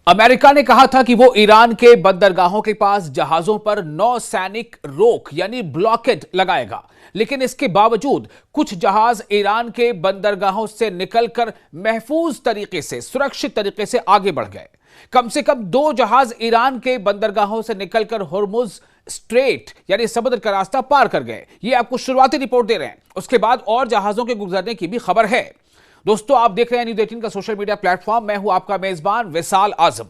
America ने कहा था कि वो ईरान के बंदरगाहों के पास जहाजों पर नौसैनिक रोक यानी ब्लॉकेड लगाएगा, लेकिन इसके बावजूद कुछ जहाज ईरान के बंदरगाहों से निकलकर महफूज तरीके से, सुरक्षित तरीके से आगे बढ़ गए। कम से कम 2 जहाज ईरान के बंदरगाहों से निकलकर होर्मुज स्ट्रेट यानी समुद्र का रास्ता पार कर गए। ये आपको शुरुआती रिपोर्ट दे रहे हैं, उसके बाद और जहाजों के गुजरने की भी खबर है। दोस्तों, आप देख रहे हैं न्यूज़ 18 का सोशल मीडिया प्लेटफॉर्म। मैं हूं आपका मेजबान विशाल आजम।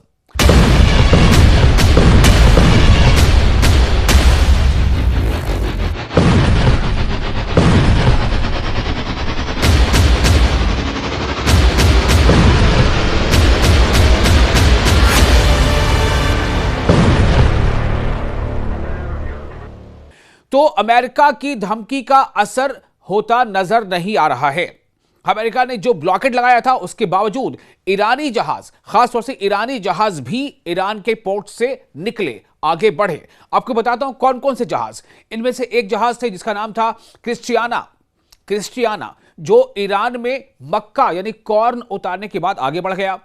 तो अमेरिका की धमकी का असर होता नजर नहीं आ रहा है। अमेरिका ने जो ब्लॉकेट लगाया था उसके बावजूद ईरानी जहाज, खासतौर से ईरानी जहाज भी ईरान के पोर्ट से निकले, आगे बढ़े। आपको बताता हूं कौन कौन से जहाज। इनमें से एक जहाज थे जिसका नाम था क्रिस्टियाना, जो ईरान में मक्का यानी कॉर्न उतारने के बाद आगे बढ़ गया।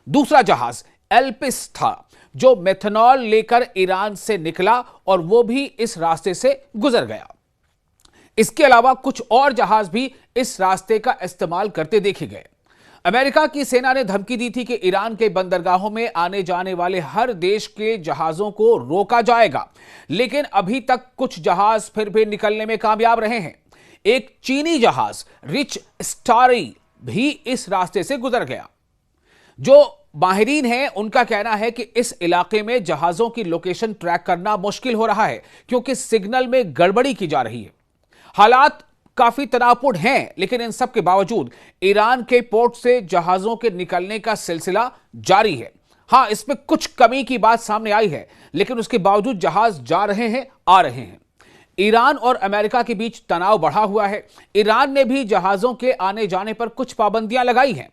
दूसरा जहाज एल्पिस था जो मेथनॉल लेकर ईरान से निकला और वो भी इस रास्ते से गुजर गया। इसके अलावा कुछ और जहाज भी इस रास्ते का इस्तेमाल करते देखे गए। अमेरिका की सेना ने धमकी दी थी कि ईरान के बंदरगाहों में आने जाने वाले हर देश के जहाजों को रोका जाएगा, लेकिन अभी तक कुछ जहाज फिर भी निकलने में कामयाब रहे हैं। एक चीनी जहाज रिच स्टारी भी इस रास्ते से गुजर गया। जो माहिरीन हैं उनका कहना है कि इस इलाके में जहाजों की लोकेशन ट्रैक करना मुश्किल हो रहा है क्योंकि सिग्नल में गड़बड़ी की जा रही है। हालात काफी तनावपूर्ण हैं, लेकिन इन सब के बावजूद ईरान के पोर्ट से जहाजों के निकलने का सिलसिला जारी है। हां, इसमें कुछ कमी की बात सामने आई है, लेकिन उसके बावजूद जहाज जा रहे हैं, आ रहे हैं। ईरान और अमेरिका के बीच तनाव बढ़ा हुआ है। ईरान ने भी जहाजों के आने जाने पर कुछ पाबंदियां लगाई हैं।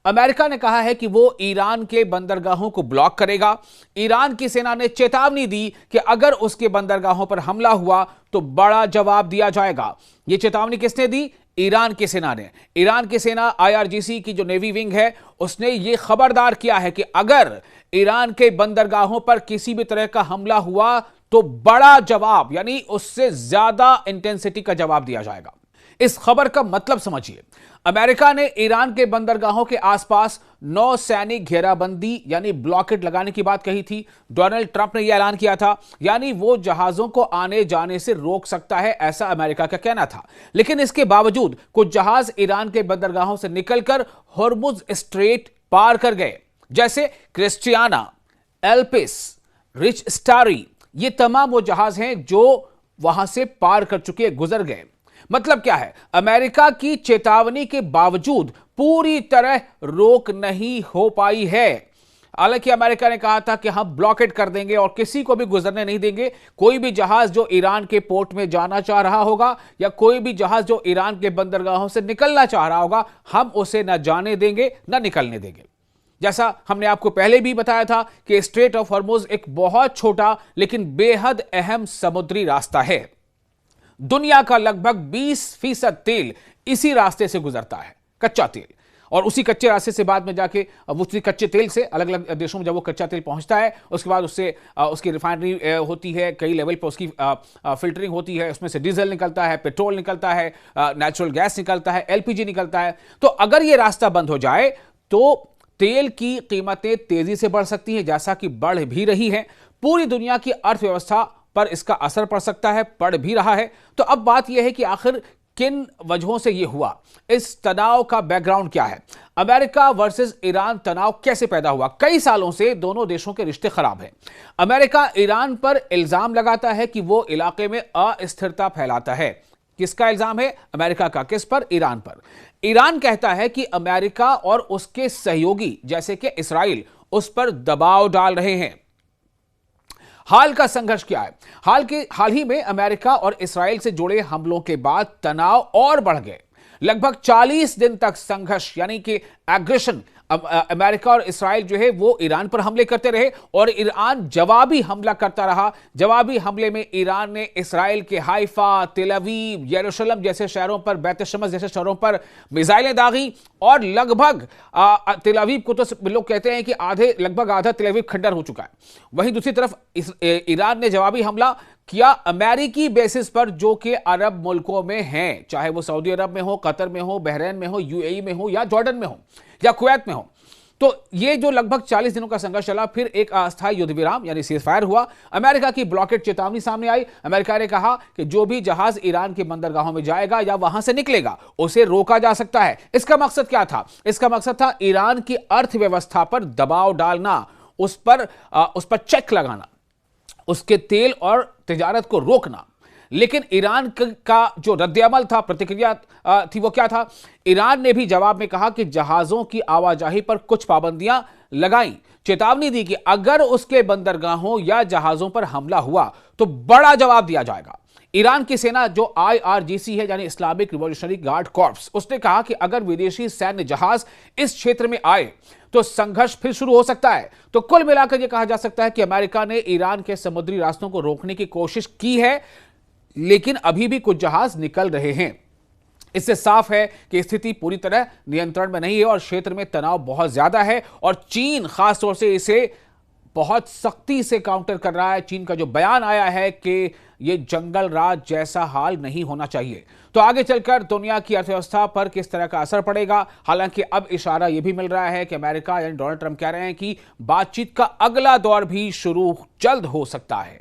अमेरिका ने कहा है कि वो ईरान के बंदरगाहों को ब्लॉक करेगा। ईरान की सेना ने चेतावनी दी कि अगर उसके बंदरगाहों पर हमला हुआ तो बड़ा जवाब दिया जाएगा। यह चेतावनी किसने दी? ईरान की सेना ने। ईरान की सेना IRGC की जो नेवी विंग है उसने यह खबरदार किया है कि अगर ईरान के बंदरगाहों पर किसी भी तरह का हमला हुआ तो बड़ा जवाब यानी उससे ज्यादा इंटेंसिटी का जवाब दिया जाएगा। इस खबर का मतलब समझिए। अमेरिका ने ईरान के बंदरगाहों के आसपास नौसैनिक घेराबंदी यानी ब्लॉकेट लगाने की बात कही थी। डोनाल्ड ट्रंप ने यह ऐलान किया था, यानी वो जहाजों को आने जाने से रोक सकता है, ऐसा अमेरिका का कहना था। लेकिन इसके बावजूद कुछ जहाज ईरान के बंदरगाहों से निकलकर होर्मुज स्ट्रेट पार कर गए, जैसे क्रिस्टियाना, एल्पिस, रिच स्टारी। ये तमाम वो जहाज हैं जो वहां से पार कर चुके, गुजर गए। मतलब क्या है? अमेरिका की चेतावनी के बावजूद पूरी तरह रोक नहीं हो पाई है। हालांकि अमेरिका ने कहा था कि हम ब्लॉकेट कर देंगे और किसी को भी गुजरने नहीं देंगे। कोई भी जहाज जो ईरान के पोर्ट में जाना चाह रहा होगा या कोई भी जहाज जो ईरान के बंदरगाहों से निकलना चाह रहा होगा, हम उसे न जाने देंगे न निकलने देंगे। जैसा हमने आपको पहले भी बताया था कि स्ट्रेट ऑफ हॉर्मुज एक बहुत छोटा लेकिन बेहद अहम समुद्री रास्ता है। दुनिया का लगभग 20% तेल इसी रास्ते से गुजरता है, कच्चा तेल। और उसी कच्चे रास्ते से बाद में जाके उसी कच्चे तेल से अलग अलग देशों में जब वो कच्चा तेल पहुंचता है, उसके बाद उससे उसकी रिफाइनरी होती है, कई लेवल पर उसकी फिल्टरिंग होती है, उसमें से डीजल निकलता है, पेट्रोल निकलता है, नेचुरल गैस निकलता है, LPG निकलता है। तो अगर ये रास्ता बंद हो जाए तो तेल की कीमतें तेजी से बढ़ सकती हैं, जैसा कि बढ़ भी रही है। पूरी दुनिया की अर्थव्यवस्था पर इसका असर पड़ सकता है, पड़ भी रहा है। तो अब बात यह है कि आखिर किन वजहों से यह हुआ, इस तनाव का बैकग्राउंड क्या है? अमेरिका वर्सेस ईरान तनाव कैसे पैदा हुआ? कई सालों से दोनों देशों के रिश्ते खराब हैं। अमेरिका ईरान पर इल्जाम लगाता है कि वो इलाके में अस्थिरता फैलाता है। किसका इल्जाम है? अमेरिका का। किस पर? ईरान पर। ईरान कहता है कि अमेरिका और उसके सहयोगी जैसे कि इस्राइल उस पर दबाव डाल रहे हैं। हाल का संघर्ष क्या है? हाल ही में अमेरिका और इस्राइल से जुड़े हमलों के बाद तनाव और बढ़ गए। लगभग 40 दिन तक संघर्ष यानी कि एग्रेशन अमेरिका और इसराइल जो है वो ईरान पर हमले करते रहे और ईरान जवाबी हमला करता रहा। जवाबी हमले में ईरान ने इसराइल के हाइफा, तेल अवीव, यरूशलेम जैसे शहरों पर, बैत शमस जैसे शहरों पर मिसाइलें दागी और लगभग तेल अवीव को तो लोग कहते हैं कि लगभग आधा तेल अवीव खंडर हो चुका है। वहीं दूसरी तरफ ईरान ने जवाबी हमला किया अमेरिकी बेसिस पर जो कि अरब मुल्कों में हैं, चाहे वो सऊदी अरब में हो, कतर में हो, बहरीन में हो, यूएई में हो या जॉर्डन में हो या कुवैत में हो। तो ये जो लगभग 40 दिनों का संघर्ष चला, फिर एक अस्थायी युद्ध विराम यानी सीजफायर हुआ। अमेरिका की ब्लॉकेड चेतावनी सामने आई। अमेरिका ने कहा कि जो भी जहाज ईरान के बंदरगाहों में जाएगा या वहां से निकलेगा उसे रोका जा सकता है। इसका मकसद क्या था? इसका मकसद था ईरान की अर्थव्यवस्था पर दबाव डालना, उस पर चेक लगाना, उसके तेल और तिजारत को रोकना। लेकिन ईरान का जो रद्द-ए-अमल था, प्रतिक्रिया थी, वो क्या था? ईरान ने भी जवाब में कहा कि जहाजों की आवाजाही पर कुछ पाबंदियां लगाई, चेतावनी दी कि अगर उसके बंदरगाहों या जहाजों पर हमला हुआ तो बड़ा जवाब दिया जाएगा। ईरान की सेना जो IRGC है यानी इस्लामिक रिवॉल्यूशनरी गार्ड कॉर्प्स, उसने कहा कि अगर विदेशी सैन्य जहाज इस क्षेत्र में आए तो संघर्ष फिर शुरू हो सकता है। तो कुल मिलाकर यह कहा जा सकता है कि अमेरिका ने ईरान के समुद्री रास्तों को रोकने की कोशिश की है, लेकिन अभी भी कुछ जहाज निकल रहे हैं। इससे साफ है कि स्थिति पूरी तरह नियंत्रण में नहीं है और क्षेत्र में तनाव बहुत ज्यादा है और चीन खासतौर से इसे बहुत सख्ती से काउंटर कर रहा है। चीन का जो बयान आया है कि यह जंगल राज जैसा हाल नहीं होना चाहिए। तो आगे चलकर दुनिया की अर्थव्यवस्था पर किस तरह का असर पड़ेगा? हालांकि अब इशारा यह भी मिल रहा है कि अमेरिका यानी डोनाल्ड ट्रंप कह रहे हैं कि बातचीत का अगला दौर भी शुरू जल्द हो सकता है।